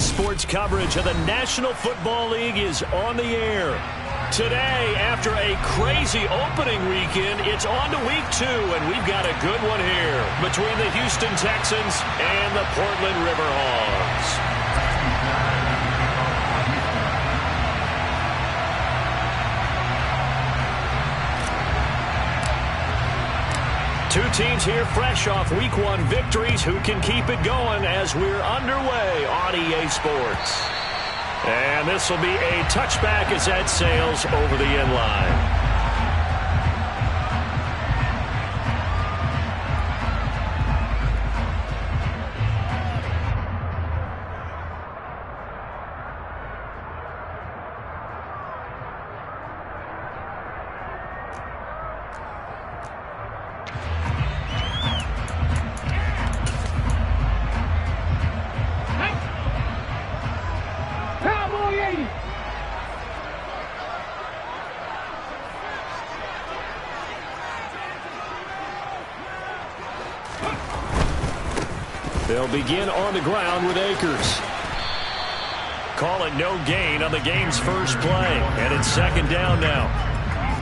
Sports coverage of the National Football League is on the air. Today, after a crazy opening weekend, it's on to week 2, and we've got a good one here between the Houston Texans and the Portland River Hogs. Two teams here fresh off Week 1 victories who can keep it going as we're underway on EA Sports. And this will be a touchback as that sails over the end line. They'll begin on the ground with Akers. Call it no gain on the game's first play, and it's second down now.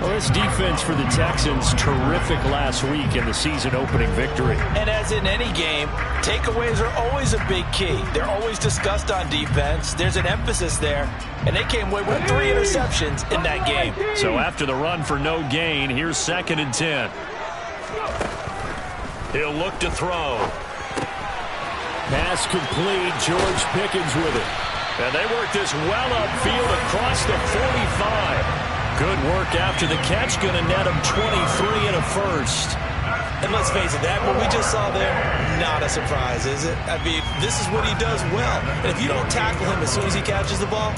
Well, this defense for the Texans, terrific last week in the season-opening victory. And as in any game, takeaways are always a big key. They're always discussed on defense. There's an emphasis there, and they came away with 3 interceptions in that game. So after the run for no gain, here's 2nd and 10. He'll look to throw. Pass complete. George Pickens with it. And they work this well upfield across the 45. Good work after the catch. Going to net him 23 and a first. And let's face it, that what we just saw there, not a surprise, is it? I mean, this is what he does well. And if you don't tackle him as soon as he catches the ball,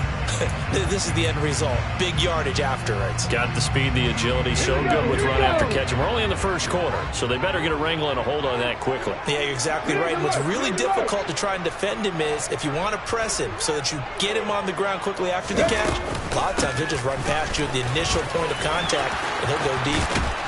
this is the end result. Big yardage afterwards. Got the speed, the agility, so good with run after catch. We're only in the first quarter, so they better get a wrangle and a hold on that quickly. Yeah, you're exactly right. And what's really difficult to try and defend him is if you want to press him so that you get him on the ground quickly after the catch, a lot of times he'll just run past you at the initial point of contact, and he'll go deep.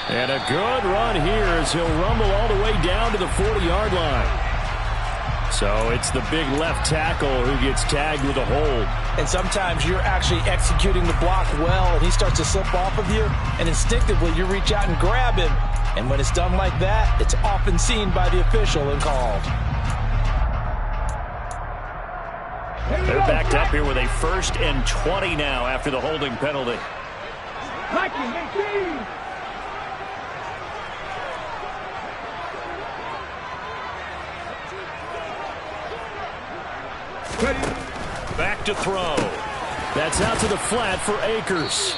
And a good run here as he'll rumble all the way down to the 40-yard line. So it's the big left tackle who gets tagged with a hold. And sometimes you're actually executing the block well, and he starts to slip off of you, and instinctively you reach out and grab him. And when it's done like that, it's often seen by the official and called. They're backed up here with a 1st and 20 now after the holding penalty. Back to throw. That's out to the flat for Akers.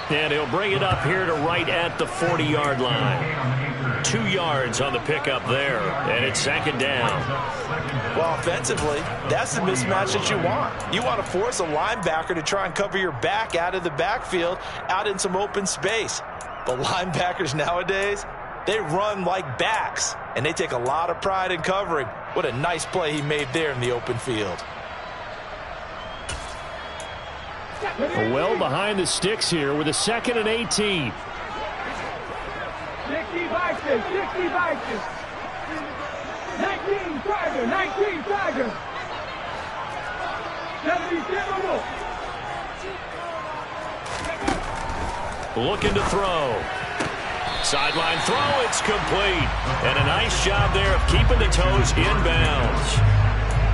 And he'll bring it up here to right at the 40-yard line. 2 yards on the pickup there, and it's 2nd down. Well, offensively, that's the mismatch that you want. You want to force a linebacker to try and cover your back out of the backfield, out in some open space. But linebackers nowadays, they run like backs, and they take a lot of pride in covering. What a nice play he made there in the open field. Well behind the sticks here with a 2nd and 18. 60 Vikings, 60 Vikings. 19 Tiger, 19 Tiger. 77 more. Looking to throw. Sideline throw, it's complete. And a nice job there of keeping the toes inbounds.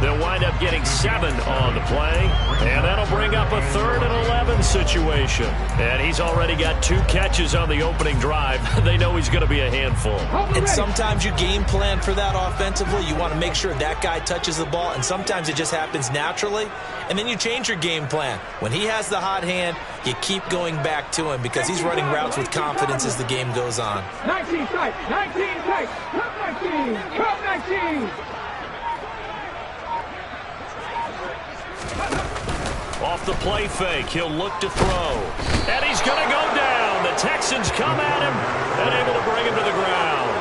They'll wind up getting 7 on the play, and that'll bring up a 3rd and 11 situation. And he's already got 2 catches on the opening drive. They know he's going to be a handful. And sometimes you game plan for that offensively. You want to make sure that guy touches the ball, and sometimes it just happens naturally. And then you change your game plan. When he has the hot hand, you keep going back to him because he's running routes with confidence as the game goes on. 19 tight, 19 tight, top 19, top 19. Off the play fake, he'll look to throw. And he's going to go down. The Texans come at him and able to bring him to the ground.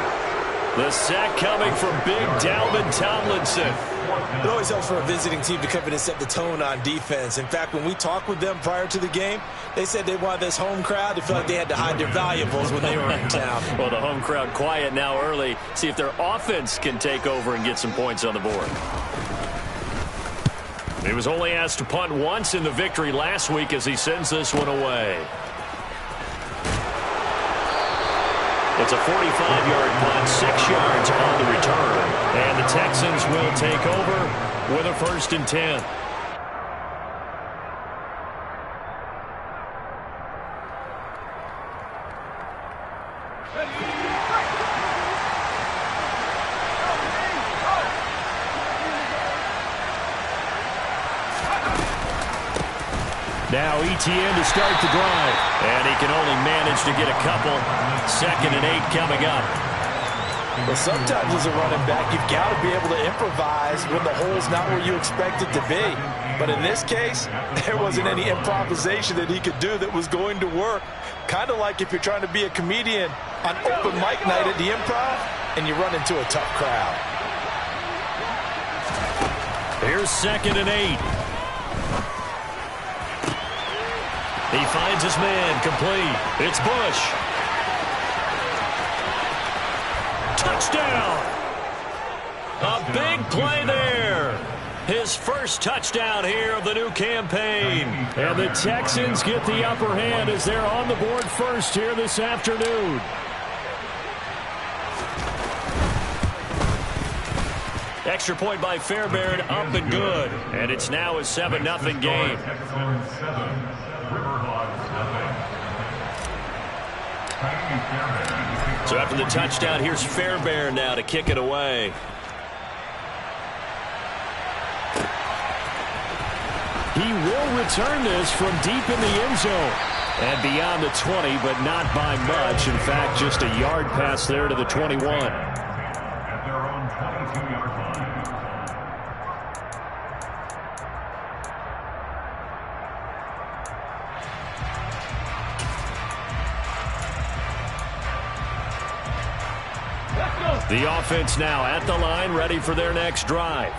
The sack coming from big Dalvin Tomlinson. It always helps for a visiting team to come in and set the tone on defense. In fact, when we talked with them prior to the game, they said they wanted this home crowd to feel like they had to hide their valuables when they were in town. Well, the home crowd quiet now early. See if their offense can take over and get some points on the board. He was only asked to punt once in the victory last week as he sends this one away. It's a 45-yard punt, 6 yards on the return. And the Texans will take over with a 1st and 10. Now ETN to start the drive. And he can only manage to get a couple. 2nd and 8 coming up. Well, sometimes as a running back, you've got to be able to improvise when the hole's not where you expect it to be. But in this case, there wasn't any improvisation that he could do that was going to work. Kind of like if you're trying to be a comedian on open mic night at the Improv and you run into a tough crowd. Here's 2nd and 8. He finds his man, complete. It's Bush. Touchdown! A big play there. His first touchdown here of the new campaign. And the Texans get the upper hand as they're on the board first here this afternoon. Extra point by Fairbairn, up and good. And it's now a 7-0 game. So after the touchdown, here's Fairbairn now to kick it away. He will return this from deep in the end zone. And beyond the 20, but not by much. In fact, just a yard pass there to the 21. The offense now at the line, ready for their next drive.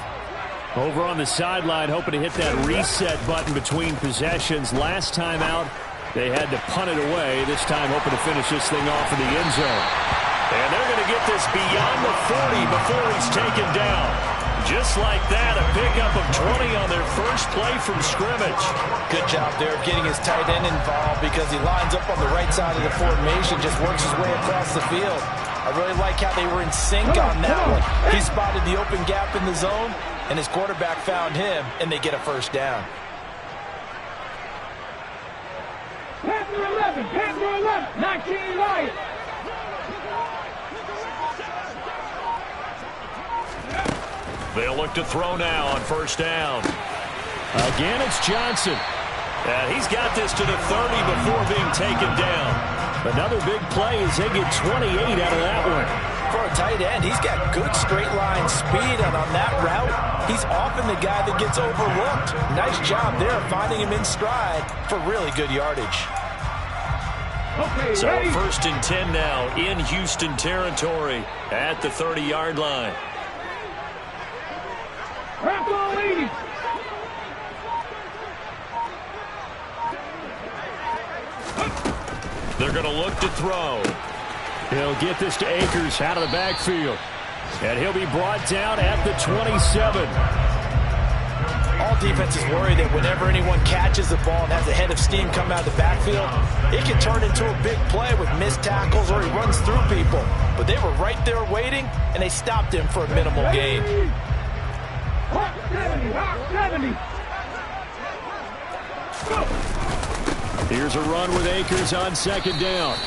Over on the sideline, hoping to hit that reset button between possessions. Last time out, they had to punt it away. This time, hoping to finish this thing off in the end zone. And they're going to get this beyond the 40 before he's taken down. Just like that, a pickup of 20 on their first play from scrimmage. Good job there of getting his tight end involved because he lines up on the right side of the formation, just works his way across the field. I really like how they were in sync on that one. He spotted the open gap in the zone, and his quarterback found him, and they get a first down. Panther 11, 19 Lions. They'll look to throw now on first down. Again, it's Johnson. And he's got this to the 30 before being taken down. Another big play as they get 28 out of that one. For a tight end, he's got good straight line speed, and on that route, he's often the guy that gets overlooked. Nice job there finding him in stride for really good yardage. Okay, so ready? 1st and 10 now in Houston territory at the 30-yard line. Purple lead. They're going to look to throw. He'll get this to Akers out of the backfield. And he'll be brought down at the 27. All defenses worry that whenever anyone catches the ball and has a head of steam come out of the backfield, it can turn into a big play with missed tackles or he runs through people. But they were right there waiting, and they stopped him for a minimal gain. Hawk 70, Hawk 70. Here's a run with Akers on 2nd down.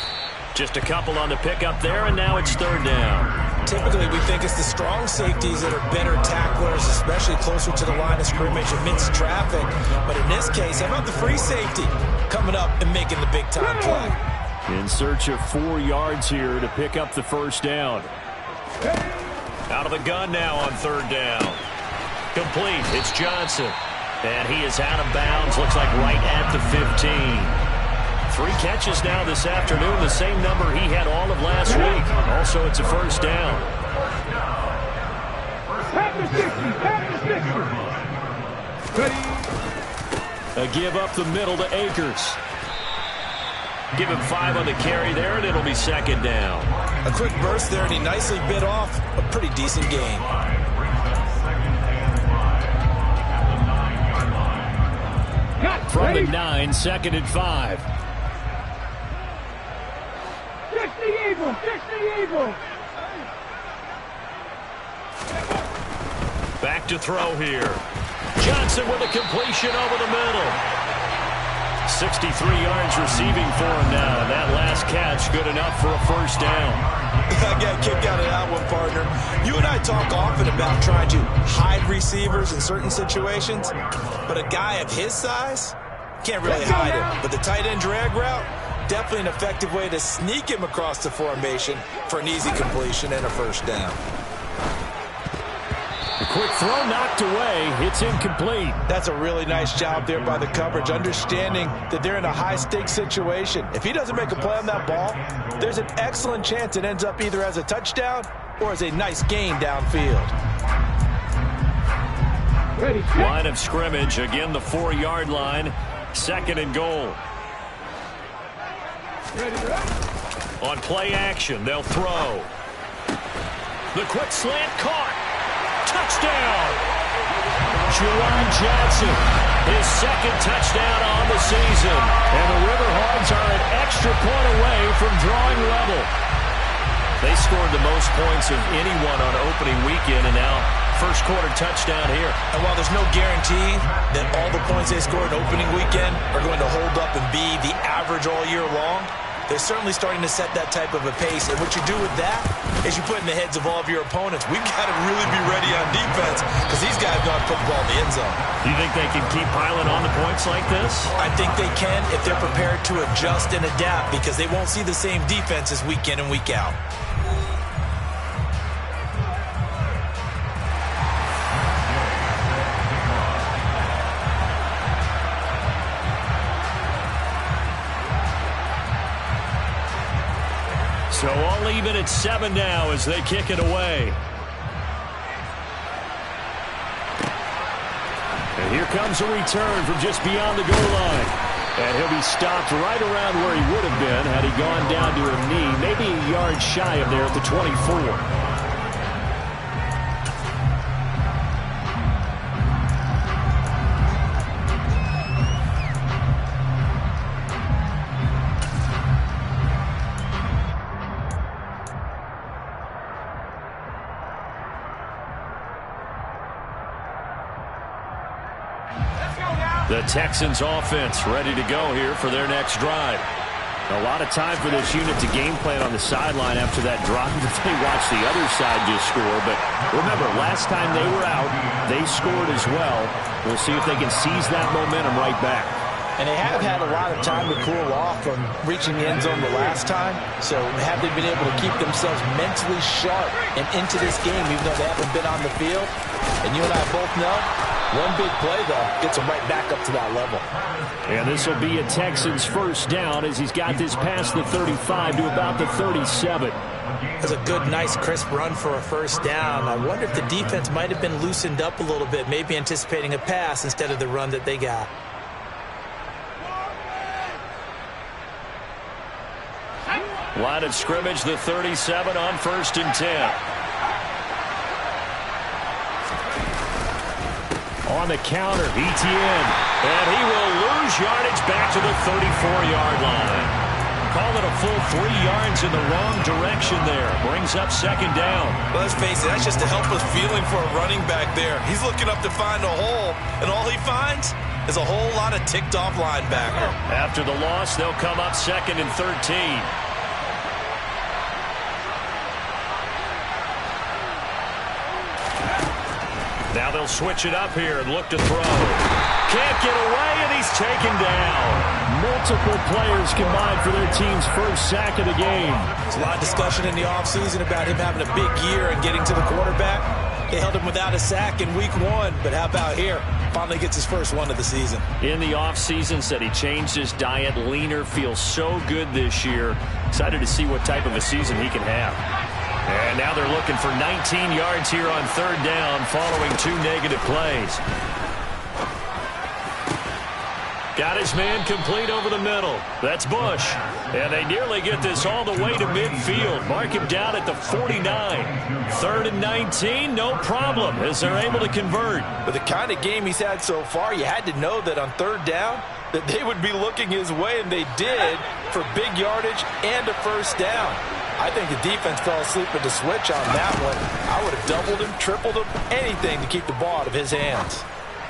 Just a couple on the pickup there, and now it's 3rd down. Typically, we think it's the strong safeties that are better tacklers, especially closer to the line of scrimmage amidst traffic. But in this case, how about the free safety coming up and making the big-time play? In search of 4 yards here to pick up the first down. Out of the gun now on 3rd down. Complete. It's Johnson. And he is out of bounds. Looks like right at the 15. 3 catches now this afternoon, the same number he had all of last week. Also, it's a first down. A give up the middle to Akers. Give him 5 on the carry there, and it'll be 2nd down. A quick burst there, and he nicely bit off a pretty decent gain. From the 9, 2nd and 5. 60 Eagles. Back to throw here. Johnson with a completion over the middle. 63 yards receiving for him now. And that last catch good enough for a first down. I got kicked out of that one, partner. You and I talk often about trying to hide receivers in certain situations, but a guy of his size can't really hide him. But the tight end drag route, definitely an effective way to sneak him across the formation for an easy completion and a first down. The quick throw knocked away. It's incomplete. That's a really nice job there by the coverage, understanding that they're in a high-stakes situation. If he doesn't make a play on that ball, there's an excellent chance it ends up either as a touchdown or as a nice gain downfield. Line of scrimmage, again the 4-yard line. 2nd and goal. On play action, they'll throw. The quick slant caught. Touchdown! Juwan Johnson, his 2nd touchdown on the season. And the River Hogs are an extra point away from drawing level. They scored the most points of anyone on opening weekend, and now first quarter touchdown here. And while there's no guarantee that all the points they scored opening weekend are going to hold up and be the average all year long, they're certainly starting to set that type of a pace. And what you do with that is you put in the heads of all of your opponents, we've got to really be ready on defense because these guys know how to put the ball in the end zone. Do you think they can keep piling on the points like this? I think they can if they're prepared to adjust and adapt, because they won't see the same defenses week in and week out. So all even at 7 now as they kick it away. And here comes a return from just beyond the goal line. And he'll be stopped right around where he would have been had he gone down to a knee, maybe a yard shy of there at the 24. The Texans offense ready to go here for their next drive. A lot of time for this unit to game plan on the sideline after that drive that they watched the other side just score. But remember, last time they were out, they scored as well. We'll see if they can seize that momentum right back. And they have had a lot of time to cool off from reaching the end zone the last time. So have they been able to keep themselves mentally sharp and into this game, even though they haven't been on the field? And you and I both know, one big play, though, gets them right back up to that level. And this will be a Texans first down as he's got this past the 35 to about the 37. That's a good, nice, crisp run for a first down. I wonder if the defense might have been loosened up a little bit, maybe anticipating a pass instead of the run that they got. Line of scrimmage, the 37 on 1st and 10. On the counter, Etienne. And he will lose yardage back to the 34-yard line. Call it a full 3 yards in the wrong direction there. Brings up 2nd down. Well, let's face it, that's just a helpless feeling for a running back there. He's looking up to find a hole, and all he finds is a whole lot of ticked-off linebacker. After the loss, they'll come up 2nd and 13. Now they'll switch it up here and look to throw. Can't get away, and he's taken down. Multiple players combined for their team's first sack of the game. There's a lot of discussion in the offseason about him having a big year and getting to the quarterback. They held him without a sack in week 1, but how about here? Finally gets his first one of the season. In the offseason, said he changed his diet, leaner, feels so good this year. Excited to see what type of a season he can have. And now they're looking for 19 yards here on 3rd down following 2 negative plays. Got his man complete over the middle. That's Bush. And they nearly get this all the way to midfield. Mark him down at the 49. 3rd and 19, no problem as they're able to convert. With the kind of game he's had so far, you had to know that on 3rd down that they would be looking his way, and they did, for big yardage and a first down. I think the defense fell asleep at the switch on that one. I would have doubled him, tripled him, anything to keep the ball out of his hands.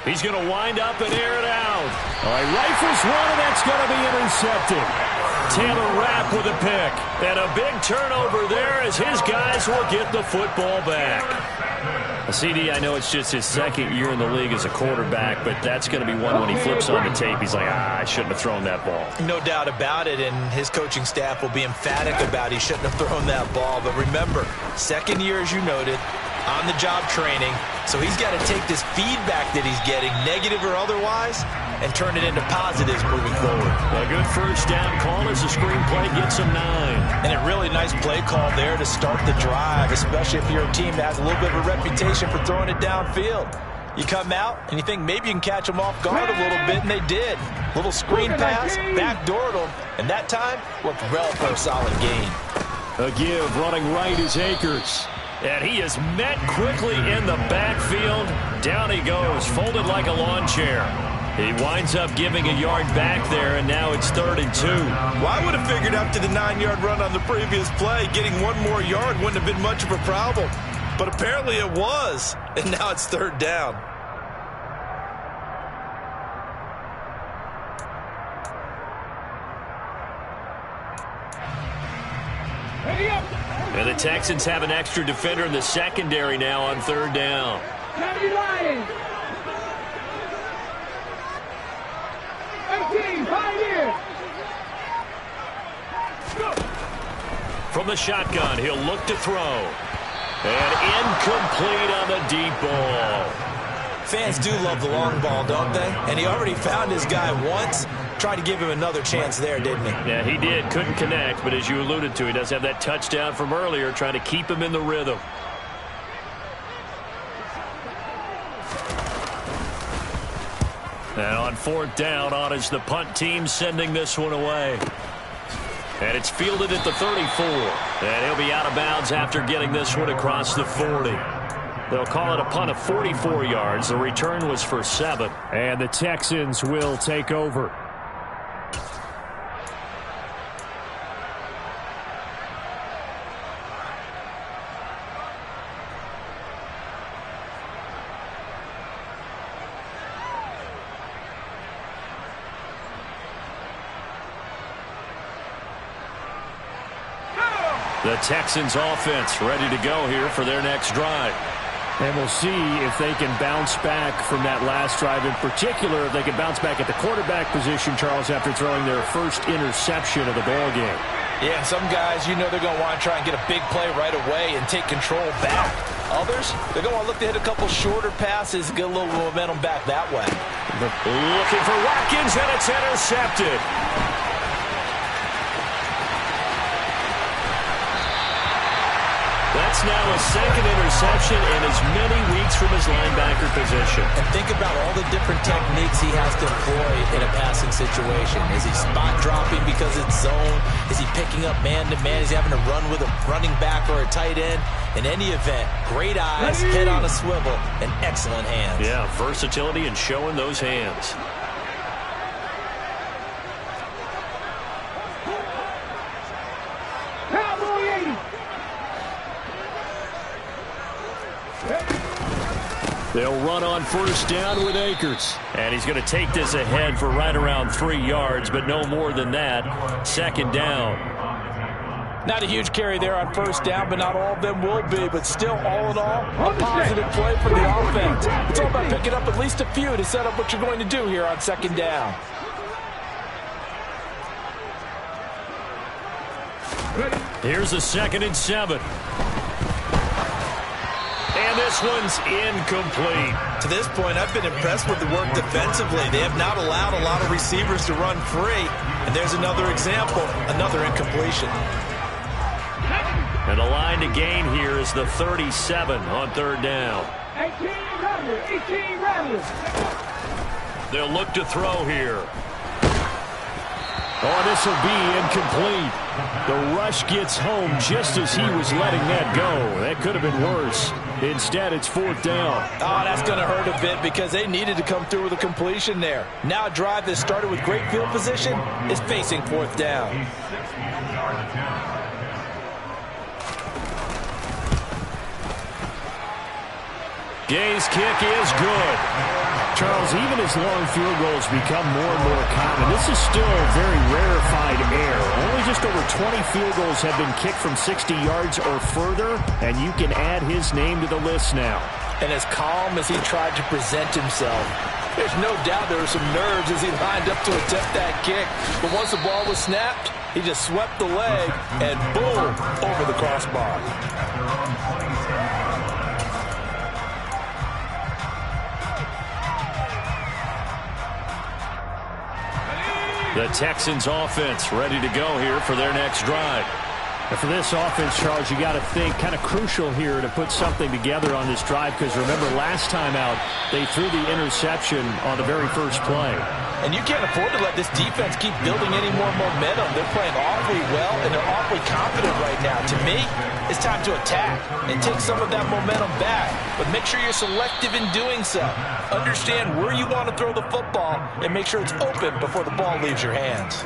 He's going to wind up and air it out. All right, rifles one, and that's going to be intercepted. Taylor Rapp with a pick. And a big turnover there as his guys will get the football back. CD, I know it's just his 2nd year in the league as a quarterback, but that's going to be one when he flips on the tape. He's like, I shouldn't have thrown that ball. No doubt about it, and his coaching staff will be emphatic about he shouldn't have thrown that ball. But remember, 2nd year, as you noted, on-the-job training. So he's got to take this feedback that he's getting, negative or otherwise, and turn it into positives moving forward. A good first down call as the screenplay gets him 9. And a really nice play call there to start the drive, especially if you're a team that has a little bit of a reputation for throwing it downfield. You come out and you think maybe you can catch them off guard a little bit, and they did. Little screen pass, backdoored them, and that time worked well for a solid gain. A give running right is Akers. And he is met quickly in the backfield. Down he goes, folded like a lawn chair. He winds up giving a yard back there, and now it's 3rd and 2. Well, I would have figured after the 9-yard run on the previous play, getting 1 more yard wouldn't have been much of a problem. But apparently it was, and now it's 3rd down. And the Texans have an extra defender in the secondary now on 3rd down. County Lions. 18, Pioneers. From the shotgun, he'll look to throw. And incomplete on the deep ball. Fans do love the long ball, don't they? And he already found his guy once. Tried to give him another chance there, didn't he? Yeah, he did. Couldn't connect, but as you alluded to, he does have that touchdown from earlier, trying to keep him in the rhythm. And on 4th down, on is the punt team sending this one away. And it's fielded at the 34. And he'll be out of bounds after getting this one across the 40. They'll call it a punt of 44 yards. The return was for 7. And the Texans will take over. The Texans offense ready to go here for their next drive. And we'll see if they can bounce back from that last drive. In particular, if they can bounce back at the quarterback position, Charles, after throwing their first interception of the ball game. Yeah, some guys, you know they're going to want to try and get a big play right away and take control back. Others, they're going to look to hit a couple shorter passes, get a little momentum back that way. Looking for Watkins, and it's intercepted. That's now a second interception in as many weeks from his linebacker position. And think about all the different techniques he has to employ in a passing situation. Is he spot dropping because it's zone? Is he picking up man-to-man? Is he having to run with a running back or a tight end? In any event, great eyes, head on a swivel, and excellent hands. Yeah, versatility and showing those hands. They'll run on first down with Akers. And he's going to take this ahead for right around 3 yards, but no more than that. Second down. Not a huge carry there on first down, but not all of them will be. But still, all in all, a positive play for the offense. It's all about picking up at least a few to set up what you're going to do here on second down. Here's a 2nd and 7. And this one's incomplete. To this point, I've been impressed with the work defensively. They have not allowed a lot of receivers to run free. And there's another example, another incompletion. And the line to gain here is the 37 on third down. 18 Rattlers. They'll look to throw here. Oh, this will be incomplete. The rush gets home just as he was letting that go. That could have been worse. Instead, it's 4th down. Oh, that's going to hurt a bit because they needed to come through with a completion there. Now a drive that started with great field position is facing 4th down. Gay's kick is good. Charles, even as long field goals become more and more common, this is still very rarefied air. Only just over 20 field goals have been kicked from 60 yards or further, and you can add his name to the list now. And as calm as he tried to present himself, there's no doubt there were some nerves as he lined up to attempt that kick. But once the ball was snapped, he just swept the leg and boom, over the crossbar. The Texans offense ready to go here for their next drive. And for this offense, Charles, you got to think kind of crucial here to put something together on this drive, because remember last time out they threw the interception on the very first play. And you can't afford to let this defense keep building any more momentum. They're playing awfully well, and they're awfully confident right now. To me, it's time to attack and take some of that momentum back. But make sure you're selective in doing so. Understand where you want to throw the football and make sure it's open before the ball leaves your hands.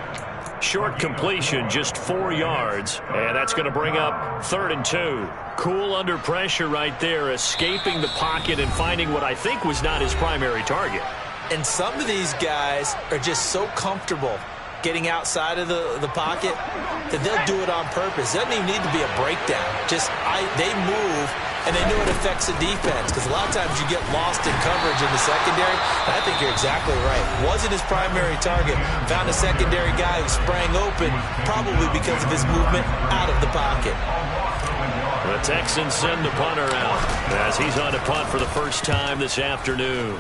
Short completion, just 4 yards, and that's going to bring up 3rd and 2. Cool under pressure right there, escaping the pocket and finding what I think was not his primary target. And some of these guys are just so comfortable getting outside of the pocket that they'll do it on purpose. It doesn't even need to be a breakdown. They move, and they know it affects the defense, because a lot of times you get lost in coverage in the secondary. And I think you're exactly right. Wasn't his primary target. Found a secondary guy who sprang open, probably because of his movement out of the pocket. The Texans send the punter out as he's on to punt for the first time this afternoon.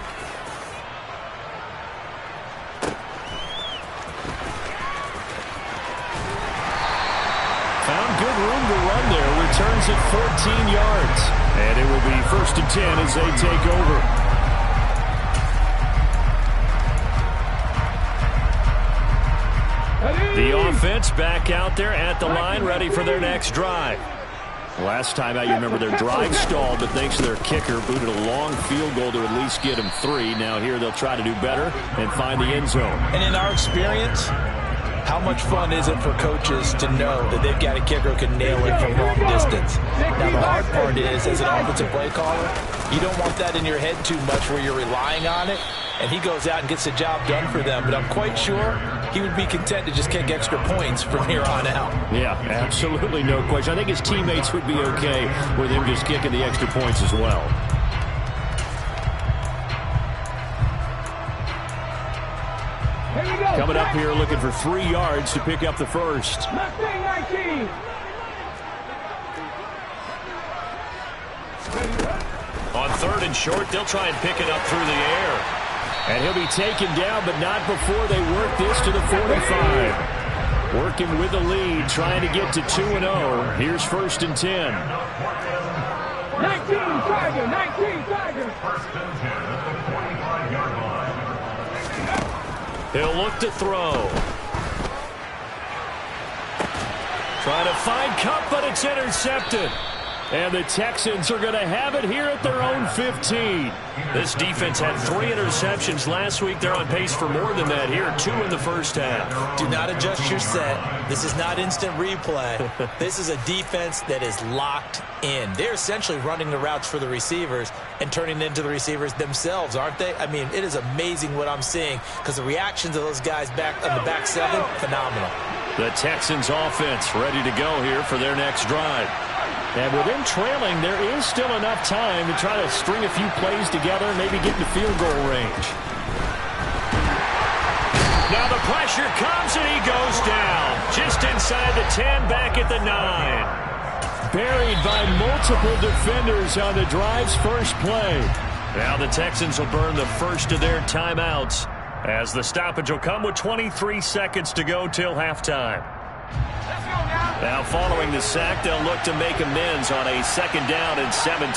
Found good room to run there. Returns at 14 yards. And it will be 1st and 10 as they take over. The offense back out there at the line, ready for their next drive. Last time out, you remember their drive stalled, but thanks to their kicker, booted a long field goal to at least get them 3. Now here they'll try to do better and find the end zone. And in our experience, how much fun is it for coaches to know that they've got a kicker who can nail it from long distance? Now, the hard part is, as an offensive play caller, you don't want that in your head too much where you're relying on it. and he goes out and gets the job done for them. But I'm quite sure he would be content to just kick extra points from here on out. Yeah, absolutely no question. I think his teammates would be okay with him just kicking the extra points as well. Coming up here looking for 3 yards to pick up the first. Mustang 19. On 3rd and short, they'll try and pick it up through the air. And he'll be taken down, but not before they work this to the 45. Working with the lead, trying to get to 2-0. Here's 1st and 10. 19 Tiger, 19 Tiger. He'll look to throw. Trying to find Cup, but it's intercepted. And the Texans are going to have it here at their own 15. This defense had 3 interceptions last week. They're on pace for more than that here. 2 in the first half. Do not adjust your set. This is not instant replay. This is a defense that is locked in. They're essentially running the routes for the receivers and turning it into the receivers themselves, aren't they? I mean, it is amazing what I'm seeing because the reactions of those guys back on the back 7, phenomenal. The Texans offense ready to go here for their next drive. And with them trailing, there is still enough time to try to string a few plays together and maybe get into field goal range. Now the pressure comes and he goes down. Just inside the 10, back at the 9. Buried by multiple defenders on the drive's first play. Now the Texans will burn the first of their timeouts as the stoppage will come with 23 seconds to go till halftime. Now following the sack, they'll look to make amends on a 2nd down and 17.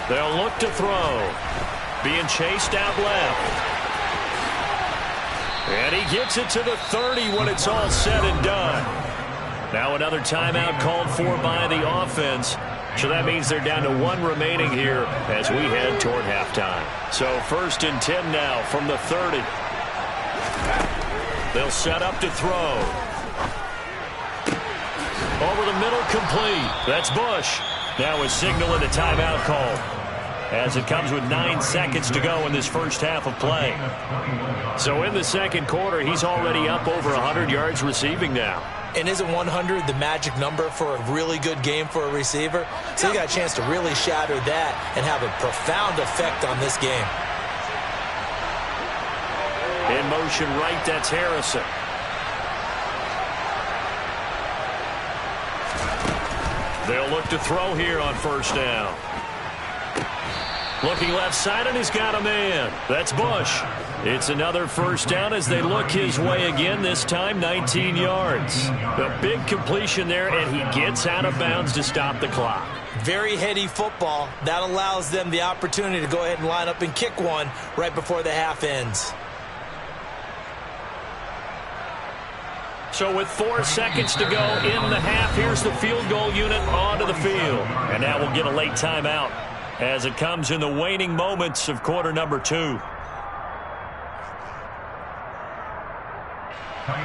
They'll look to throw. Being chased out left. And he gets it to the 30 when it's all said and done. Now another timeout called for by the offense. So that means they're down to 1 remaining here as we head toward halftime. So 1st and 10 now from the 30. They'll set up to throw. Over the middle, complete. That's Bush. Now is signaling a timeout call as it comes with 9 seconds to go in this first half of play. So in the second quarter, he's already up over 100 yards receiving now. And isn't 100 the magic number for a really good game for a receiver? So you got a chance to really shatter that and have a profound effect on this game. In motion right, that's Harrison. They'll look to throw here on 1st down. Looking left side, and he's got a man. That's Bush. It's another 1st down as they look his way again, this time 19 yards. A big completion there, and he gets out of bounds to stop the clock. Very heady football. That allows them the opportunity to go ahead and line up and kick one right before the half ends. So with 4 seconds to go in the half, here's the field goal unit onto the field. And now we'll get a late timeout as it comes in the waning moments of quarter number 2.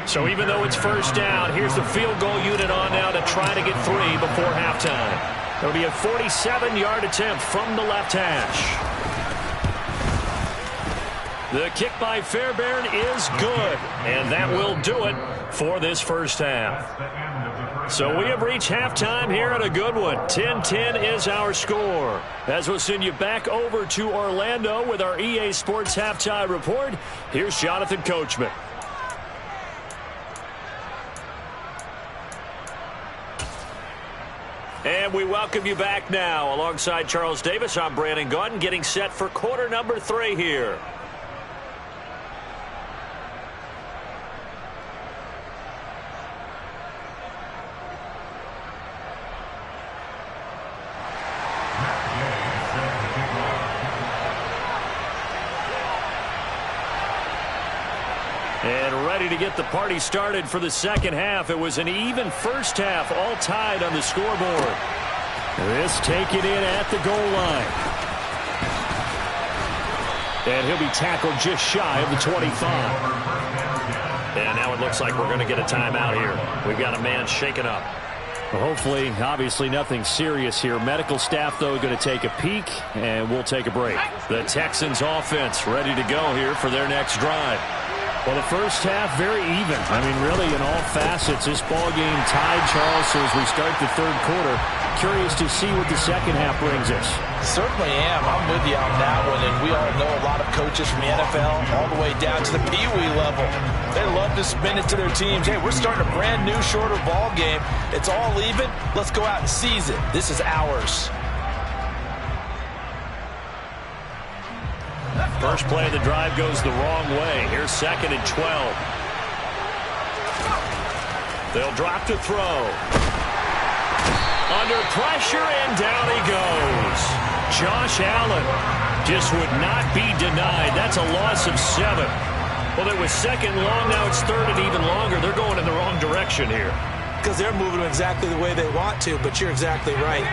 So even though it's 1st down, here's the field goal unit on now to try to get 3 before halftime. It'll be a 47-yard attempt from the left hash. The kick by Fairbairn is good, and that will do it for this first half. So we have reached halftime here at a good one. 10-10 is our score. As we'll send you back over to Orlando with our EA Sports Halftime Report, here's Jonathan Coachman. And we welcome you back now. Alongside Charles Davis, I'm Brandon Gaudin, getting set for quarter number 3 here. And ready to get the party started for the second half. It was an even first half, all tied on the scoreboard. This taken in at the goal line. And he'll be tackled just shy of the 25. And now it looks like we're going to get a timeout here. We've got a man shaken up. Well, hopefully, obviously, nothing serious here. Medical staff, though, going to take a peek, and we'll take a break. The Texans offense ready to go here for their next drive. Well, the first half, very even. I mean, really, in all facets, this ball game tied, Charles. So as we start the third quarter, curious to see what the second half brings us. Certainly am. I'm with you on that one. And we all know a lot of coaches from the NFL all the way down to the Pee-wee level. They love to spin it to their teams. Hey, we're starting a brand new, shorter ball game. It's all even. Let's go out and seize it. This is ours. First play of the drive goes the wrong way. Here's 2nd and 12. They'll drop to throw. Under pressure, and down he goes. Josh Allen just would not be denied. That's a loss of 7. Well, it was 2nd long. Now it's 3rd and even longer. They're going in the wrong direction here. Because they're moving exactly the way they want to, but you're exactly right.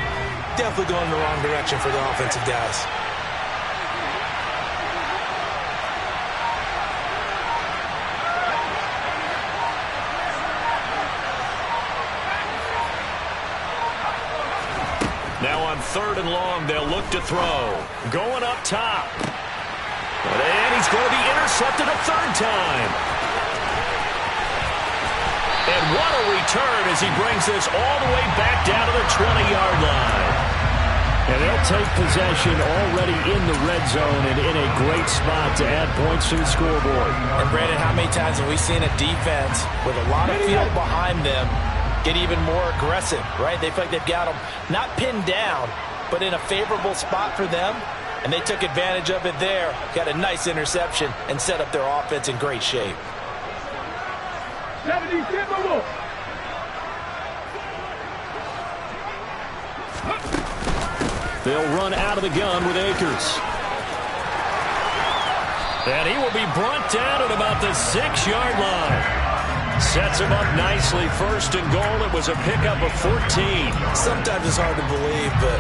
Definitely going in the wrong direction for the offensive guys. Now on 3rd and long, they'll look to throw. Going up top. And he's going to be intercepted a 3rd time. And what a return as he brings this all the way back down to the 20-yard line. And they'll take possession already in the red zone and in a great spot to add points to the scoreboard. And Brandon, how many times have we seen a defense with a lot of field behind them get even more aggressive, right? They feel like they've got them not pinned down, but in a favorable spot for them, and they took advantage of it there, got a nice interception, and set up their offense in great shape. 70 Timberwolves. They'll run out of the gun with Akers. And he will be brought down at about the 6-yard line. Sets him up nicely. 1st and goal. It was a pickup of 14. Sometimes it's hard to believe, but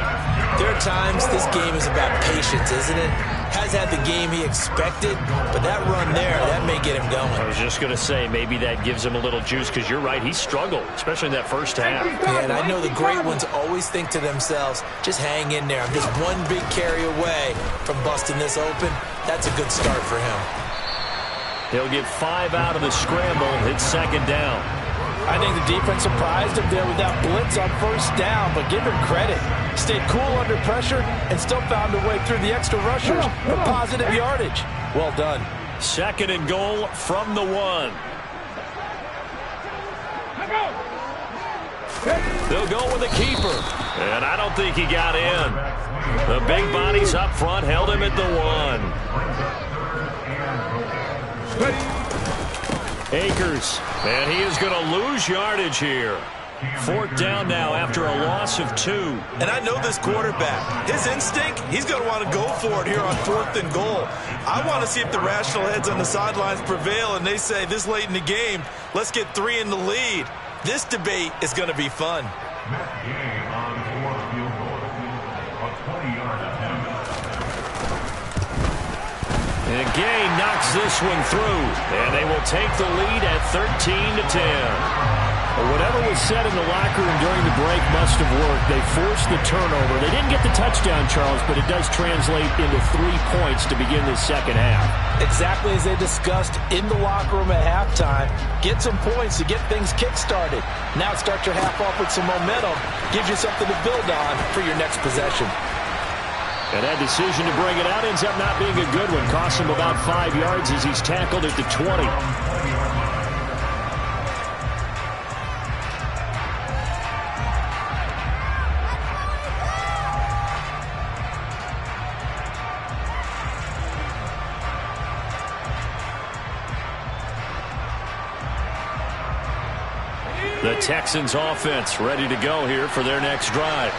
there are times this game is about patience, isn't it? Has had the game he expected, but that run there, that may get him going. I was just going to say, maybe that gives him a little juice, because you're right, he struggled, especially in that first half. And I know the great ones always think to themselves, just hang in there. I'm just one big carry away from busting this open. That's a good start for him. He'll get 5 out of the scramble. It's 2nd down. I think the defense surprised him there with that blitz on 1st down, but give him credit. Stayed cool under pressure and still found a way through the extra rushers for positive yardage. Well done. 2nd and goal from the 1. They'll go with the keeper. And I don't think he got in. The big bodies up front held him at the 1. Akers, and he is going to lose yardage here. 4th down now after a loss of 2. And I know this quarterback. His instinct, he's going to want to go for it here on 4th and goal. I want to see if the rational heads on the sidelines prevail and they say this late in the game, let's get 3 in the lead. This debate is going to be fun. And Gay knocks this one through, and they will take the lead at 13-10. Well, whatever was said in the locker room during the break must have worked. They forced the turnover. They didn't get the touchdown, Charles, but it does translate into 3 points to begin the second half. Exactly as they discussed in the locker room at halftime. Get some points to get things kick-started. Now start your half off with some momentum. Gives you something to build on for your next possession. And that decision to bring it out ends up not being a good one. Costs him about 5 yards as he's tackled at the 20. The Texans offense ready to go here for their next drive.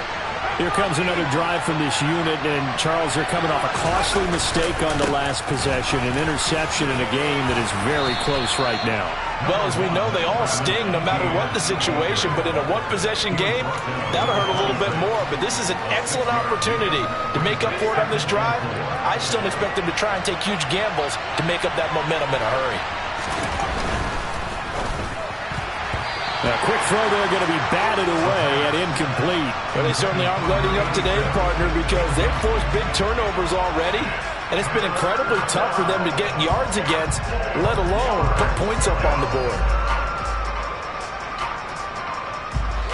Here comes another drive from this unit, and Charles, they're coming off a costly mistake on the last possession, an interception in a game that is very close right now. Well, as we know, they all sting no matter what the situation, but in a one-possession game, that'll hurt a little bit more. But this is an excellent opportunity to make up for it on this drive. I just don't expect them to try and take huge gambles to make up that momentum in a hurry. A quick throw there going to be batted away and incomplete. Well, they certainly aren't letting up today, partner, because they've forced big turnovers already, and it's been incredibly tough for them to get yards against, let alone put points up on the board.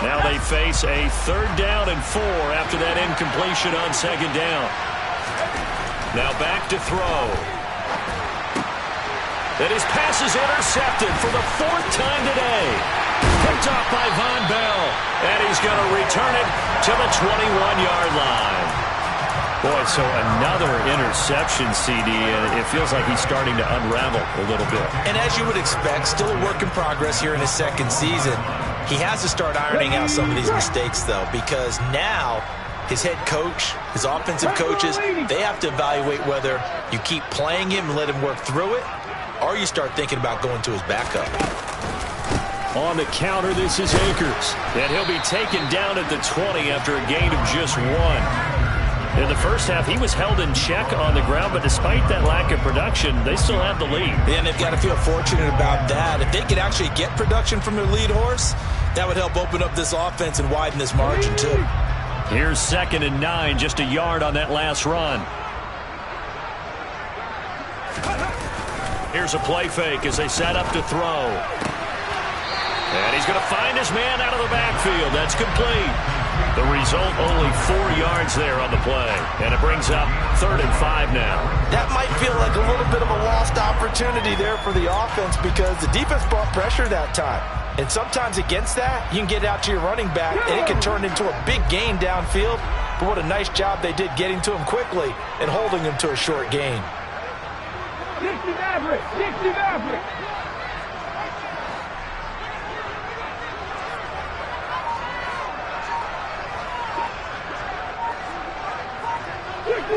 Now they face a 3rd down and 4 after that incompletion on 2nd down. Now back to throw. And his pass is intercepted for the 4th time today. Picked off by Von Bell. And he's going to return it to the 21-yard line. Boy, so another interception, CD. It feels like he's starting to unravel a little bit. And as you would expect, still a work in progress here in his 2nd season. He has to start ironing out some of these mistakes, though, because now his head coach, his offensive coaches, they have to evaluate whether you keep playing him and let him work through it, or you start thinking about going to his backup. On the counter, this is Akers. And he'll be taken down at the 20 after a gain of just 1. In the first half, he was held in check on the ground, but despite that lack of production, they still have the lead. And they've got to feel fortunate about that. If they could actually get production from their lead horse, that would help open up this offense and widen this margin, too. Here's 2nd and 9, just a yard on that last run. Here's a play fake as they set up to throw. And he's going to find his man out of the backfield. That's complete. The result, only 4 yards there on the play. And it brings up 3rd and 5 now. That might feel like a little bit of a lost opportunity there for the offense because the defense brought pressure that time. And sometimes against that, you can get out to your running back, and it can turn into a big gain downfield. But what a nice job they did getting to him quickly and holding him to a short gain. 60 Maverick! 60 Maverick!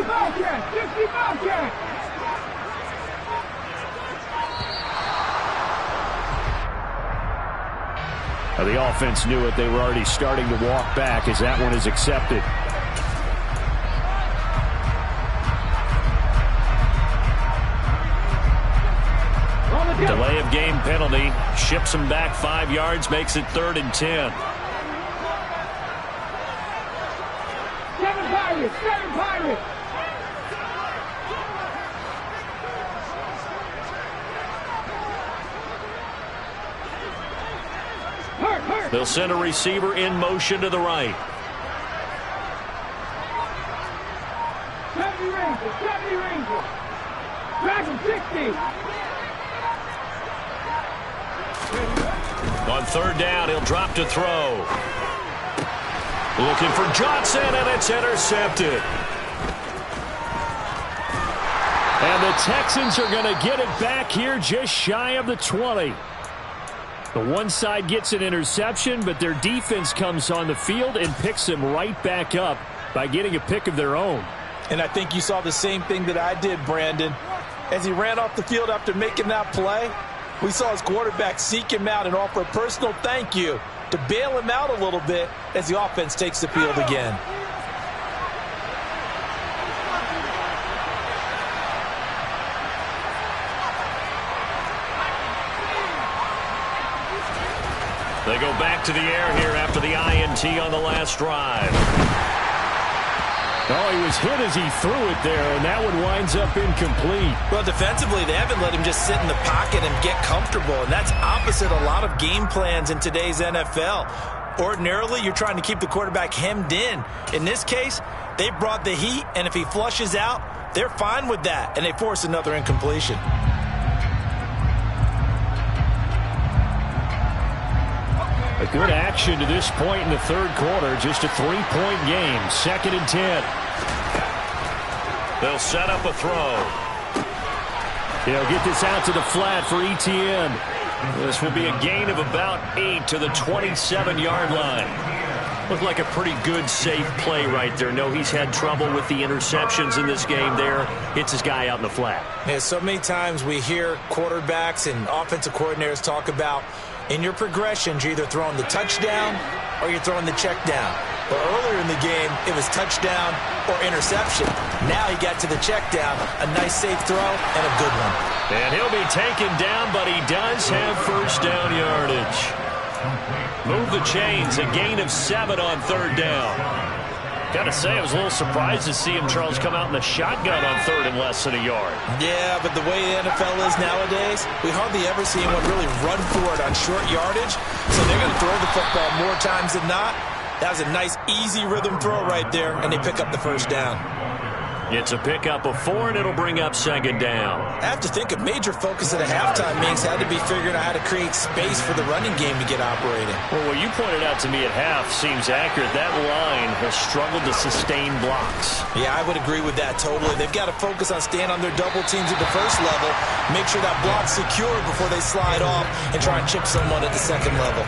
Bobcat! 60 Bobcat! Now the offense knew it. They were already starting to walk back as that one is accepted. Delay of game penalty. Ships him back 5 yards, makes it 3rd and 10. 7 Pirates! 7 Pirates! They'll send a receiver in motion to the right. 70 Rangers! 70 Rangers! Dragon 60! On 3rd down, he'll drop to throw. Looking for Johnson, and it's intercepted. And the Texans are going to get it back here just shy of the 20. The one side gets an interception, but their defense comes on the field and picks them right back up by getting a pick of their own. And I think you saw the same thing that I did, Brandon. As he ran off the field after making that play, we saw his quarterback seek him out and offer a personal thank you to bail him out a little bit as the offense takes the field again. They go back to the air here after the INT on the last drive. Oh, he was hit as he threw it there, and that one winds up incomplete. Well, defensively, they haven't let him just sit in the pocket and get comfortable, and that's opposite a lot of game plans in today's NFL. Ordinarily, you're trying to keep the quarterback hemmed in. In this case, they brought the heat, and if he flushes out, they're fine with that, and they force another incompletion. A good action to this point in the 3rd quarter. Just a 3-point game. 2nd and 10. They'll set up a throw. He'll get this out to the flat for ETN. This will be a gain of about 8 to the 27-yard line. Looked like a pretty good, safe play right there. No, he's had trouble with the interceptions in this game there. Hits his guy out in the flat. Yeah, so many times we hear quarterbacks and offensive coordinators talk about in your progressions, you're either throwing the touchdown or you're throwing the check down. But earlier in the game, it was touchdown or interception. Now he got to the check down, a nice safe throw, and a good one. And he'll be taken down, but he does have 1st down yardage. Move the chains, a gain of 7 on 3rd down. Got to say, I was a little surprised to see him, Charles, come out in the shotgun on 3rd and less than a yard. Yeah, but the way the NFL is nowadays, we hardly ever see anyone really run for it on short yardage. So they're going to throw the football more times than not. That was a nice, easy rhythm throw right there, and they pick up the 1st down. It's a pickup of 4, and it'll bring up 2nd down. I have to think a major focus at a halftime meetings had to be figuring out how to create space for the running game to get operating. Well, what you pointed out to me at half seems accurate. That line has struggled to sustain blocks. Yeah, I would agree with that totally. They've got to focus on staying on their double teams at the 1st level, make sure that block's secure before they slide off and try and chip someone at the 2nd level.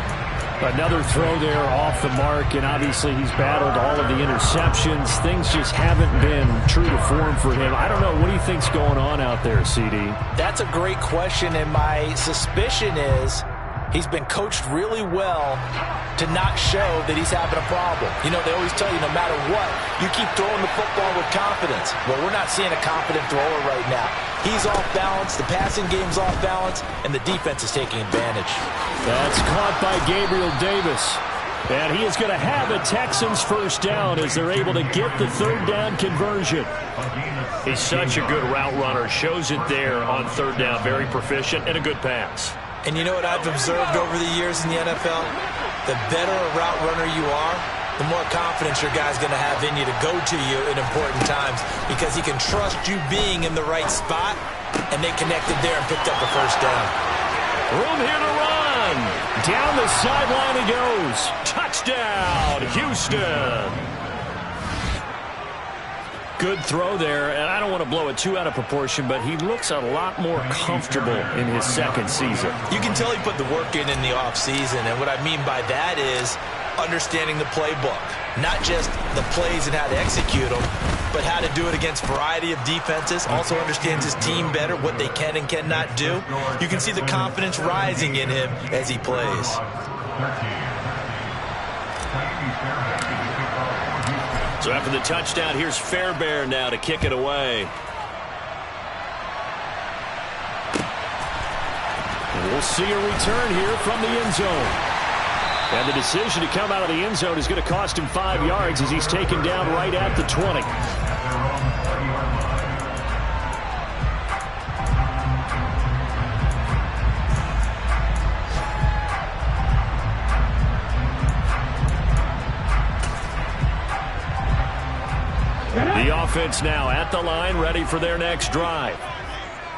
Another throw there off the mark, and obviously he's battled all of the interceptions. Things just haven't been true to form for him. I don't know. What do you think's going on out there, CD? That's a great question, and my suspicion is he's been coached really well to not show that he's having a problem. You know, they always tell you no matter what, you keep throwing the football with confidence. Well, we're not seeing a confident thrower right now. He's off balance, the passing game's off balance, and the defense is taking advantage. That's caught by Gabriel Davis. And he is going to have a Texans 1st down as they're able to get the 3rd down conversion. He's such a good route runner. Shows it there on 3rd down. Very proficient and a good pass. And you know what I've observed over the years in the NFL? The better a route runner you are, the more confidence your guy's going to have in you to go to you in important times because he can trust you being in the right spot, and they connected there and picked up a 1st down. Room here to run. Down the sideline he goes. Touchdown, Houston. Good throw there, and I don't want to blow it too out of proportion, but he looks a lot more comfortable in his 2nd season. You can tell he put the work in the offseason, and what I mean by that is understanding the playbook. Not just the plays and how to execute them, but how to do it against a variety of defenses. Also understands his team better, what they can and cannot do. You can see the confidence rising in him as he plays. So after the touchdown, here's Fairbairn now to kick it away. And we'll see a return here from the end zone. And the decision to come out of the end zone is going to cost him 5 yards as he's taken down right at the 20. The offense now at the line, ready for their next drive.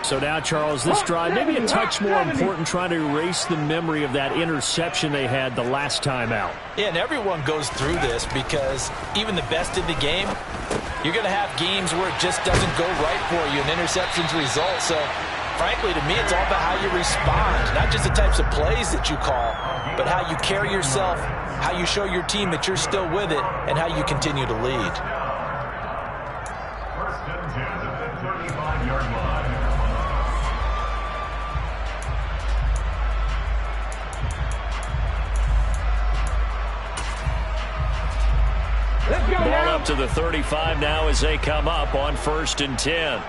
So now, Charles, this drive maybe a touch more important, trying to erase the memory of that interception they had the last time out. Yeah, and everyone goes through this because even the best in the game, you're going to have games where it just doesn't go right for you and interceptions result. So, frankly, to me, it's all about how you respond, not just the types of plays that you call, but how you carry yourself, how you show your team that you're still with it, and how you continue to lead. Ball up to the 35 now as they come up on 1st and 10.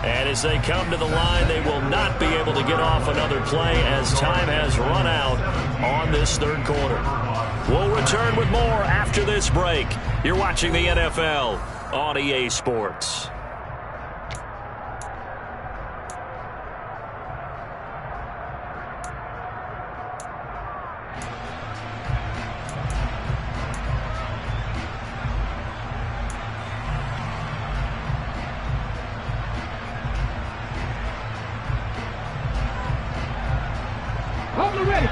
And as they come to the line, they will not be able to get off another play as time has run out on this 3rd quarter. We'll return with more after this break. You're watching the NFL on EA Sports. Ready.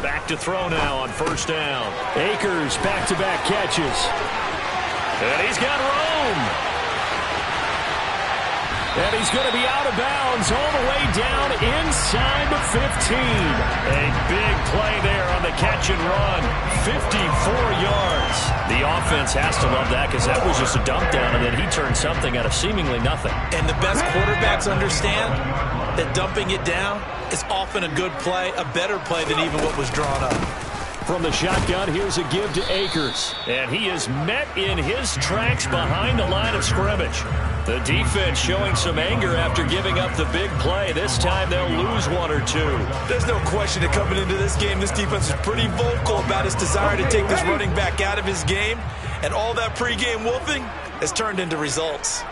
Back to throw now on 1st down. Akers back-to-back catches. And he's got room. And he's going to be out of bounds all the way down inside the 15. A big play there on the catch and run. 54 yards. The offense has to love that because that was just a dump down, and then he turned something out of seemingly nothing. And the best quarterbacks understand that dumping it down is often a good play, a better play than even what was drawn up. From the shotgun, here's a give to Akers. And he is met in his tracks behind the line of scrimmage. The defense showing some anger after giving up the big play. This time they'll lose one or two. There's no question that coming into this game, this defense is pretty vocal about its desire to take this running back out of his game. And all that pregame wolfing has turned into results.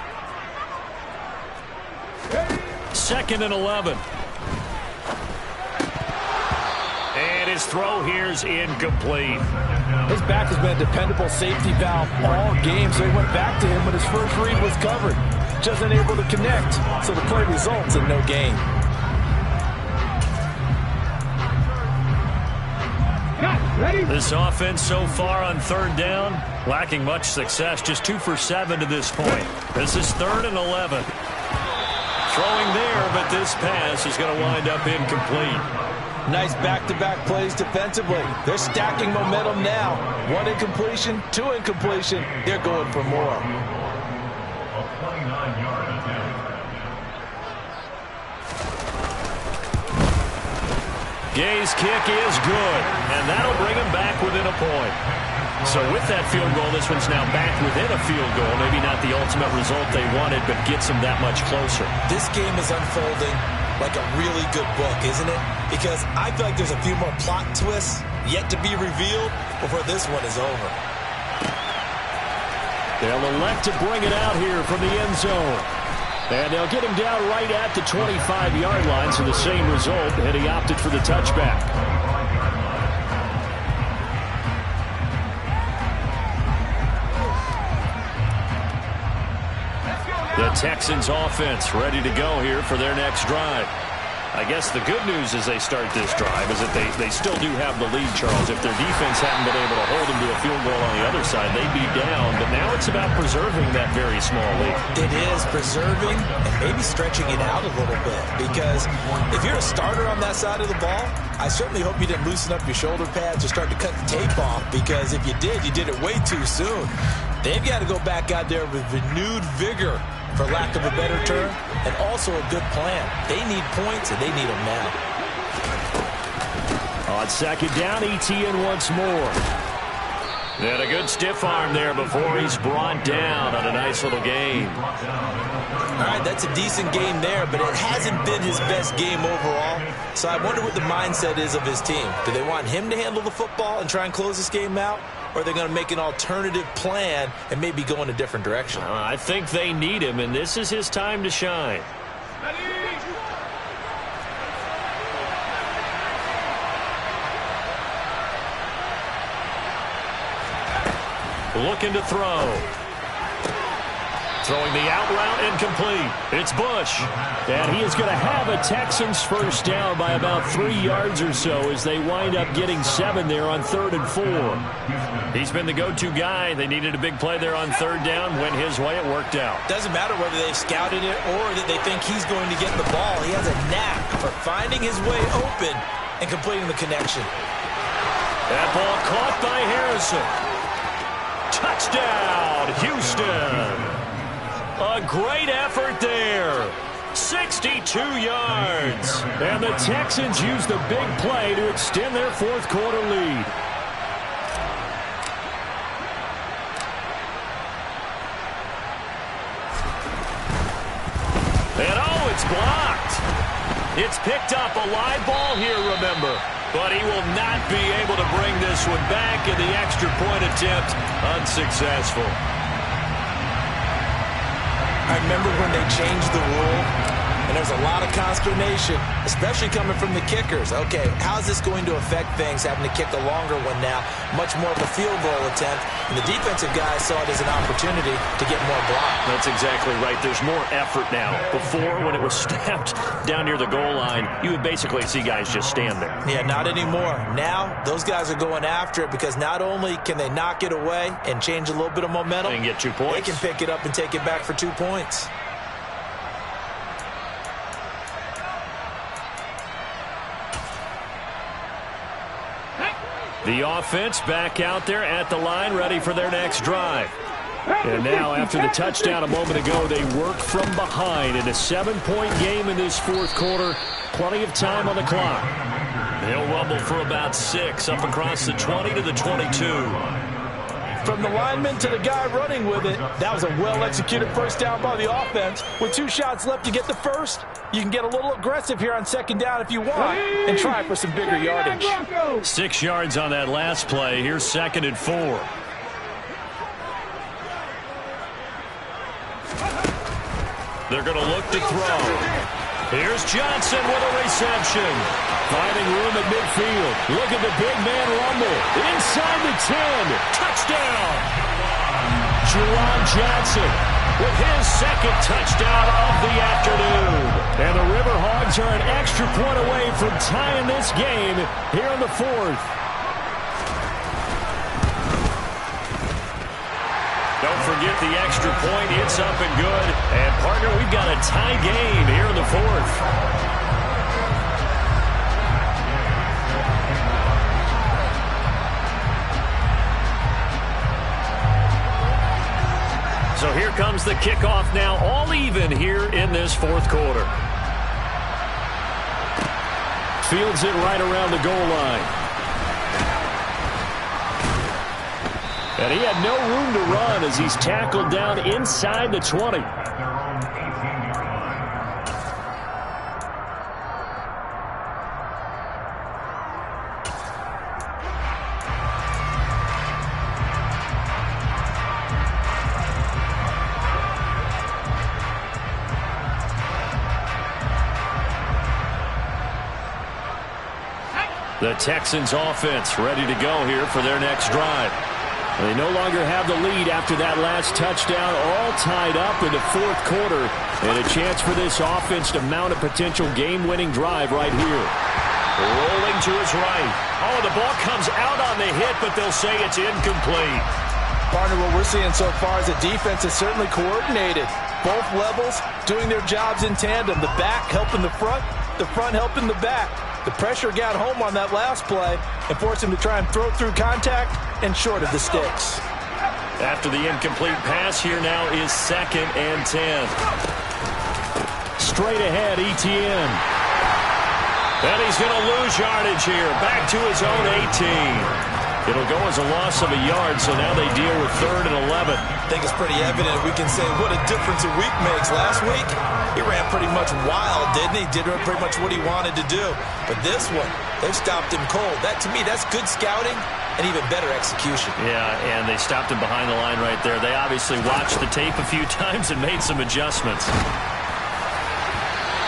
2nd and 11. And his throw here's incomplete. His back has been a dependable safety valve all game, so he went back to him when his first read was covered. Just unable to connect, so the play results in no gain. This offense so far on 3rd down, lacking much success, just 2 for 7 to this point. This is 3rd and 11. Throwing there, but this pass is going to wind up incomplete. Nice back-to-back plays defensively. They're stacking momentum now. 1 incompletion, 2 incompletion. They're going for more. Gay's kick is good, and that'll bring him back within a point. So with that field goal, this one's now back within a field goal. Maybe not the ultimate result they wanted, but gets them that much closer. This game is unfolding like a really good book, isn't it? Because I feel like there's a few more plot twists yet to be revealed before this one is over. They'll elect to bring it out here from the end zone. And they'll get him down right at the 25-yard line, so the same result, and he opted for the touchback. The Texans offense ready to go here for their next drive. I guess the good news as they start this drive is that they still do have the lead, Charles. If their defense hadn't been able to hold them to a field goal on the other side, they'd be down. But now it's about preserving that very small lead. It is preserving and maybe stretching it out a little bit. Because if you're a starter on that side of the ball, I certainly hope you didn't loosen up your shoulder pads or start to cut the tape off. Because if you did it way too soon. They've got to go back out there with renewed vigor, for lack of a better term, and also a good plan. They need points, and they need them now. On 2nd down, ETN once more. And a good stiff arm there before he's brought down on a nice little game. All right, that's a decent game there, but it hasn't been his best game overall. So I wonder what the mindset is of his team. Do they want him to handle the football and try and close this game out? Or are they going to make an alternative plan and maybe go in a different direction? I think they need him, and this is his time to shine. Looking to throw. Throwing the out route incomplete. It's Bush. And he is going to have a Texans first down by about 3 yards or so as they wind up getting 7 there on 3rd and 4. He's been the go-to guy. They needed a big play there on 3rd down. Went his way. It worked out. Doesn't matter whether they've scouted it or that they think he's going to get the ball. He has a knack for finding his way open and completing the connection. That ball caught by Harrison. Touchdown, Houston. A great effort there. 62 yards. And the Texans use the big play to extend their 4th quarter lead. And oh, it's blocked. It's picked up, a live ball here, remember. But he will not be able to bring this one back, and the extra point attempt unsuccessful. I remember when they changed the rule, and there was a lot of consternation, especially coming from the kickers. Okay, how's this going to affect things, having to kick a longer one now, much more of a field goal attempt, and the defensive guys saw it as an opportunity to get more block. That's exactly right. There's more effort now. Before, when it was snapped down near the goal line, you would basically see guys just stand there. Yeah, not anymore. Now, those guys are going after it because not only can they knock it away and change a little bit of momentum, They can get 2 points. They can pick it up and take it back for 2 points. The offense back out there at the line, ready for their next drive. And now, after the touchdown a moment ago, they work from behind in a 7-point game in this 4th quarter. Plenty of time on the clock. He'll rumble for about 6 up across the 20 to the 22. From the lineman to the guy running with it, that was a well-executed first down by the offense. With 2 shots left to get the first, you can get a little aggressive here on second down if you want and try for some bigger yardage. 6 yards on that last play. Here's 2nd and 4. They're going to look to throw. Here's Johnson with a reception. Finding room at midfield. Look at the big man rumble. Inside the 10. Touchdown. Juwan Johnson with his 2nd touchdown of the afternoon. And the River Hogs are an extra point away from tying this game here in the 4th. Don't forget the extra point. It's up and good. And, partner, we've got a tie game here in the 4th. So here comes the kickoff now, all even here in this 4th quarter. Fields it right around the goal line. And he had no room to run as he's tackled down inside the 20. The Texans offense ready to go here for their next drive. They no longer have the lead after that last touchdown, all tied up in the 4th quarter, and a chance for this offense to mount a potential game-winning drive right here. Rolling to his right. Oh, the ball comes out on the hit, but they'll say it's incomplete. Partner, what we're seeing so far is the defense is certainly coordinated. Both levels doing their jobs in tandem. The back helping the front helping the back. The pressure got home on that last play and forced him to try and throw through contact and short of the sticks. After the incomplete pass, here now is 2nd and 10. Straight ahead, Etienne. And he's going to lose yardage here. Back to his own 18. It'll go as a loss of a yard, so now they deal with 3rd and 11. I think it's pretty evident. We can say what a difference a week makes. Last week, he ran pretty much wild, didn't he? Did pretty much what he wanted to do. But this one, they've stopped him cold. That, to me, that's good scouting and even better execution. Yeah, and they stopped him behind the line right there. They obviously watched the tape a few times and made some adjustments.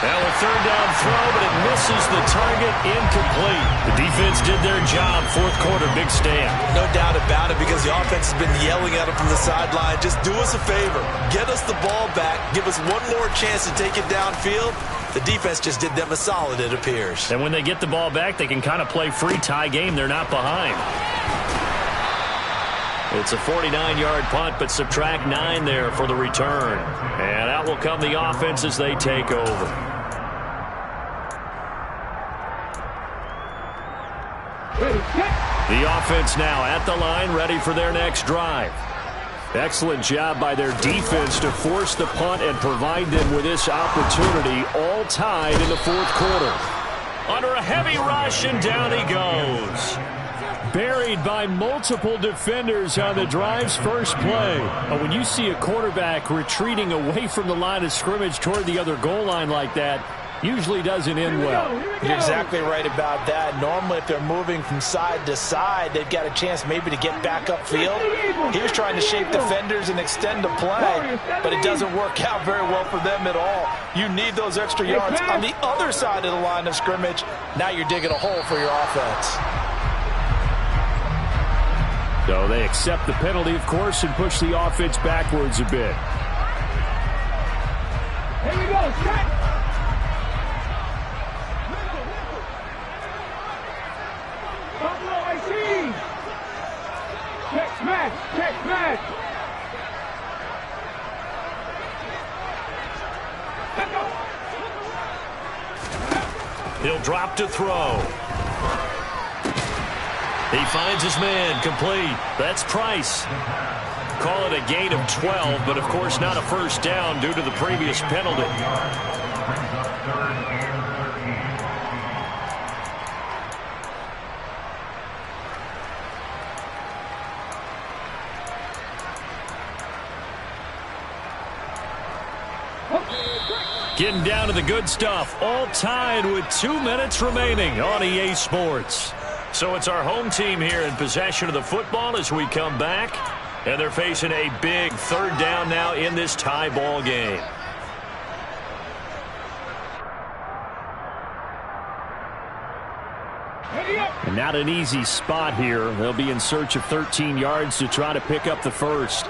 Now a 3rd down throw, but it misses the target, incomplete. The defense did their job. 4th quarter, big stand. No doubt about it, because the offense has been yelling at him from the sideline. Just do us a favor. Get us the ball back. Give us one more chance to take it downfield. The defense just did them a solid, it appears. And when they get the ball back, they can kind of play free tie game. They're not behind. It's a 49-yard punt, but subtract 9 there for the return. And out will come the offense as they take over. The offense now at the line, ready for their next drive. Excellent job by their defense to force the punt and provide them with this opportunity, all tied in the 4th quarter. Under a heavy rush, and down he goes. Buried by multiple defenders on the drive's first play. When you see a quarterback retreating away from the line of scrimmage toward the other goal line like that, usually doesn't end well. You're exactly right about that. Normally, if they're moving from side to side, they've got a chance maybe to get back upfield. He was trying to shape defenders and extend the play, but it doesn't work out very well for them at all. You need those extra yards on the other side of the line of scrimmage. Now you're digging a hole for your offense. So they accept the penalty, of course, and push the offense backwards a bit. Here we go, set. Check match, check match. He'll drop to throw. He finds his man, complete. That's Price. Call it a gain of 12, but of course not a first down due to the previous penalty. 3rd Getting down to the good stuff. All tied with 2 minutes remaining on EA Sports. So it's our home team here in possession of the football as we come back. And they're facing a big third down now in this tie ball game. And not an easy spot here. They'll be in search of 13 yards to try to pick up the first.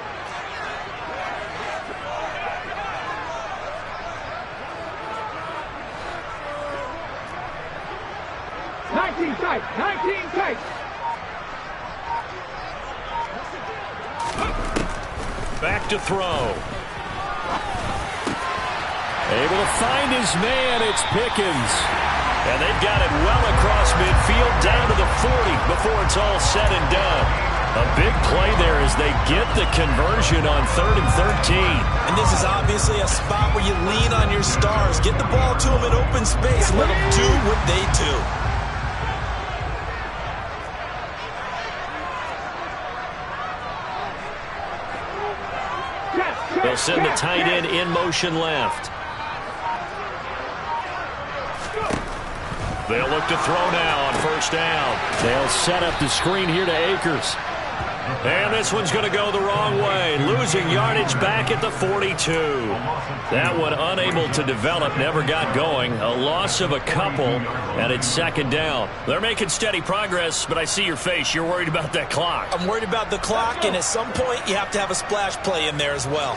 Back to throw. Able to find his man. It's Pickens. And they've got it well across midfield down to the 40 before it's all said and done. A big play there as they get the conversion on 3rd and 13. And this is obviously a spot where you lean on your stars. Get the ball to them in open space. Let them do what they do. They'll send the tight end in motion left. They'll look to throw now on first down. They'll set up the screen here to Akers. And this one's going to go the wrong way. Losing yardage back at the 42. That one unable to develop, never got going. A loss of a couple, and it's second down. They're making steady progress, but I see your face. You're worried about that clock. I'm worried about the clock, and at some point you have to have a splash play in there as well.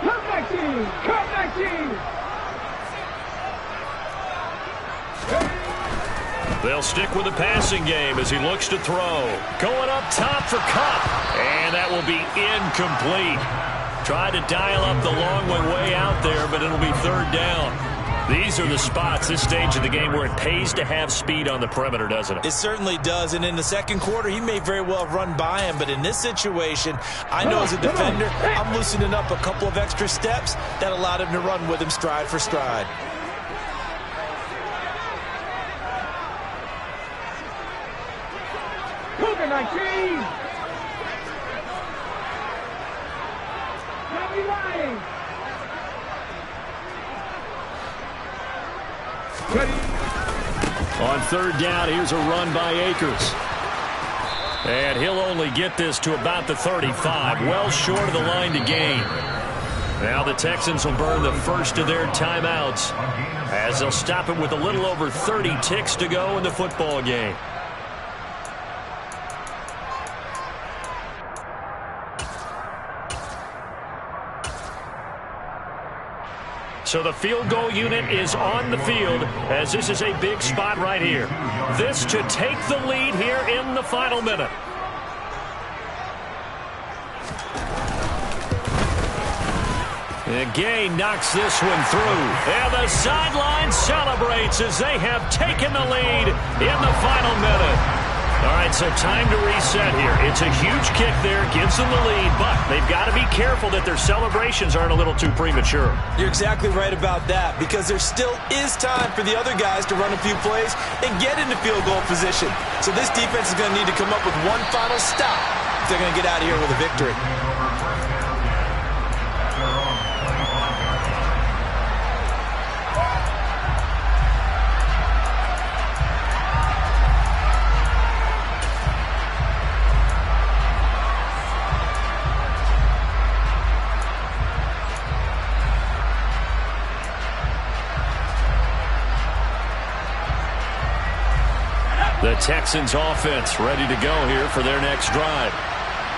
Come 19! They'll stick with the passing game as he looks to throw. Going up top for Cup. And that will be incomplete. Tried to dial up the long one way out there, but it'll be third down. These are the spots, this stage of the game, where it pays to have speed on the perimeter, doesn't it? It certainly does, and in the second quarter, he may very well have run by him, but in this situation, I know as a defender, I'm loosening up a couple of extra steps that allowed him to run with him stride for stride. Cougar 19! Line. On third down, here's a run by Akers. And he'll only get this to about the 35, well short of the line to gain. Now the Texans will burn the first of their timeouts as they'll stop it with a little over 30 ticks to go in the football game. So the field goal unit is on the field as this is a big spot right here. This to take the lead here in the final minute. And Gay knocks this one through. And the sideline celebrates as they have taken the lead in the final minute. All right, so time to reset here. It's a huge kick there, gives them the lead, but they've got to be careful that their celebrations aren't a little too premature. You're exactly right about that, because there still is time for the other guys to run a few plays and get into field goal position. So this defense is going to need to come up with one final stop if they're going to get out of here with a victory. The Texans offense ready to go here for their next drive.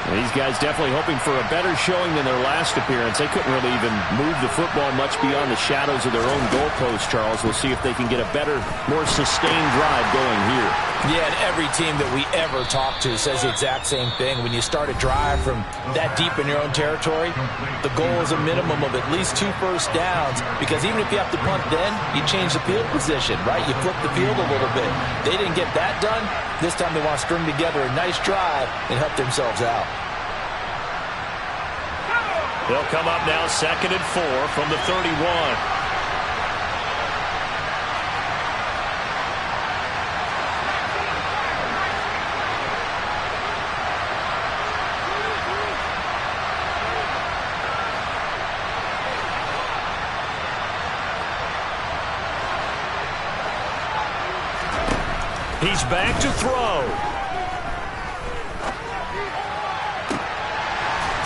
These guys definitely hoping for a better showing than their last appearance. They couldn't really even move the football much beyond the shadows of their own goalpost, Charles. We'll see if they can get a better, more sustained drive going here. Yeah, and every team that we ever talk to says the exact same thing. When you start a drive from that deep in your own territory, the goal is a minimum of at least 2 first downs, because even if you have to punt then, you change the field position, right? You flip the field a little bit. They didn't get that done. This time they want to string together a nice drive and help themselves out. They'll come up now 2nd and 4 from the 31. He's back to throw.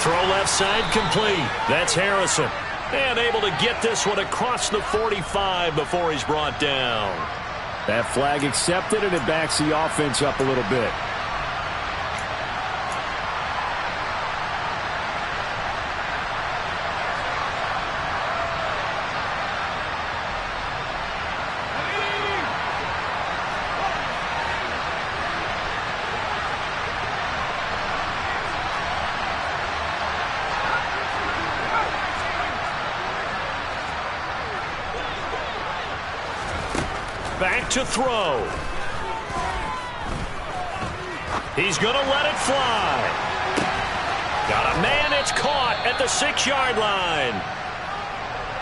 Throw left side complete. That's Harrison. And able to get this one across the 45 before he's brought down. That flag accepted, and it backs the offense up a little bit. Back to throw. He's going to let it fly. Got a man. It's caught at the 6-yard line.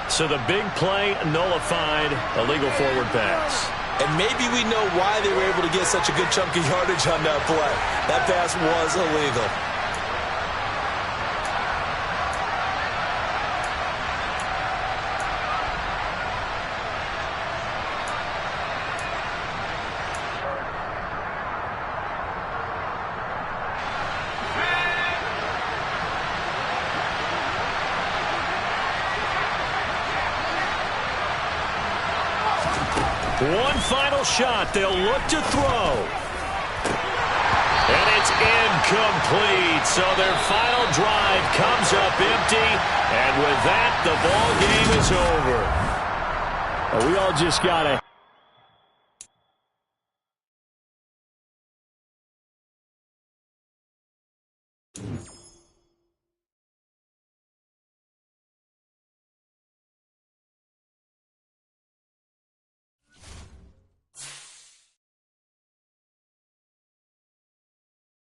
So the big play nullified. Illegal forward pass. And maybe we know why they were able to get such a good chunk of yardage on that play. That pass was illegal. One final shot. They'll look to throw. And it's incomplete. So their final drive comes up empty. And with that, the ball game is over. Well, we all just got to